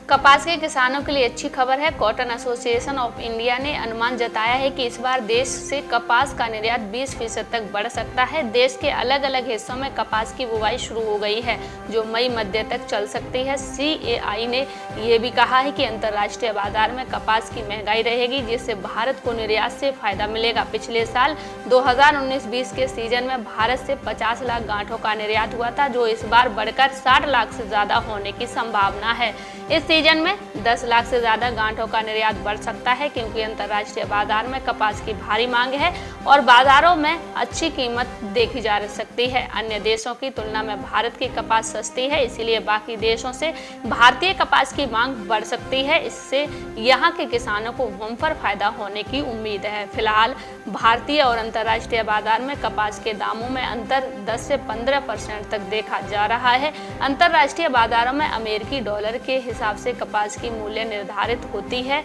कपास के किसानों के लिए अच्छी खबर है। कॉटन एसोसिएशन ऑफ इंडिया ने अनुमान जताया है कि इस बार देश से कपास का निर्यात 20% तक बढ़ सकता है। देश के अलग अलग हिस्सों में कपास की बुवाई शुरू हो गई है, जो मई मध्य तक चल सकती है। CAI ने यह भी कहा है कि अंतर्राष्ट्रीय बाजार में कपास की महंगाई रहेगी, जिससे भारत को निर्यात से फायदा मिलेगा। पिछले साल 2019-20 के सीजन में भारत से 50 लाख गांठों का निर्यात हुआ था, जो इस बार बढ़कर 60 लाख से ज्यादा होने की संभावना है। इस सीजन में 10 लाख से ज्यादा गांठों का निर्यात बढ़ सकता है, क्योंकि अंतर्राष्ट्रीय बाजार में कपास की भारी मांग है और बाजारों में अच्छी कीमत देखी जा सकती है। अन्य देशों की तुलना में भारत की कपास सस्ती है, इसीलिए बाकी देशों से भारतीय कपास की मांग बढ़ सकती है। इससे यहाँ के किसानों को बम्पर फायदा होने की उम्मीद है। फिलहाल भारतीय और अंतर्राष्ट्रीय बाजार में कपास के दामों में अंतर 10 से 15% तक देखा जा रहा है। अंतर्राष्ट्रीय बाजारों में अमेरिकी डॉलर के हिसाब से कपास की मूल्य निर्धारित होती है।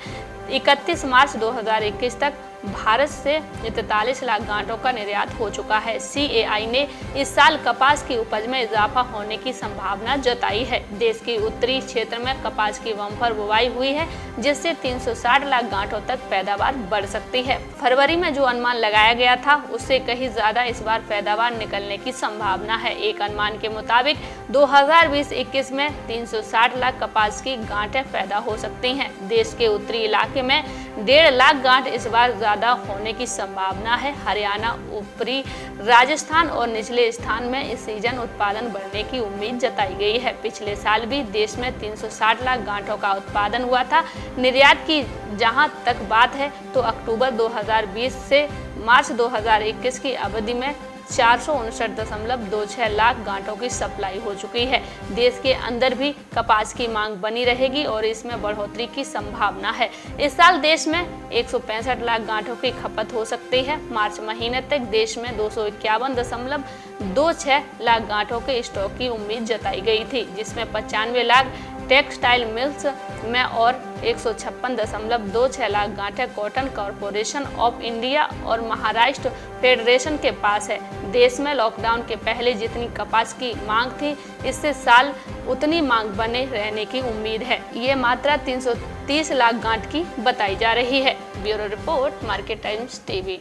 31 मार्च 2021 तक भारत से 43 लाख गांठों का निर्यात हो चुका है। CAI ने इस साल कपास की उपज में इजाफा होने की संभावना जताई है। देश के उत्तरी क्षेत्र में कपास की बम्पर बुवाई हुई है, जिससे 360 लाख गांठों तक पैदावार बढ़ सकती है। फरवरी में जो अनुमान लगाया गया था, उससे कहीं ज्यादा इस बार पैदावार निकलने की संभावना है। एक अनुमान के मुताबिक 2020-21 में 360 लाख कपास की गांठें पैदा हो सकती हैं। देश के उत्तरी इलाके में 1.5 लाख गांठ इस बार ज्यादा होने की संभावना है। हरियाणा, ऊपरी राजस्थान और निचले स्थान में इस सीजन उत्पादन बढ़ने की उम्मीद जताई गई है। पिछले साल भी देश में 360 लाख गांठों का उत्पादन हुआ था। निर्यात की जहां तक बात है, तो अक्टूबर 2020 से मार्च 2021 की अवधि में 459.26 लाख गांठों की सप्लाई हो चुकी है। देश के अंदर भी कपास की मांग बनी रहेगी और इसमें बढ़ोतरी की संभावना है। इस साल देश में 165 लाख गांठों की खपत हो सकती है। मार्च महीने तक देश में 251.26 लाख गांठों के स्टॉक की उम्मीद जताई गई थी, जिसमें 95 लाख टेक्सटाइल मिल्स में और 156.26 लाख गांठें कॉटन कॉरपोरेशन ऑफ इंडिया और महाराष्ट्र फेडरेशन के पास है। देश में लॉकडाउन के पहले जितनी कपास की मांग थी, इससे साल उतनी मांग बने रहने की उम्मीद है। ये मात्रा 330 लाख गांठ की बताई जा रही है। Bureau report, market times TV।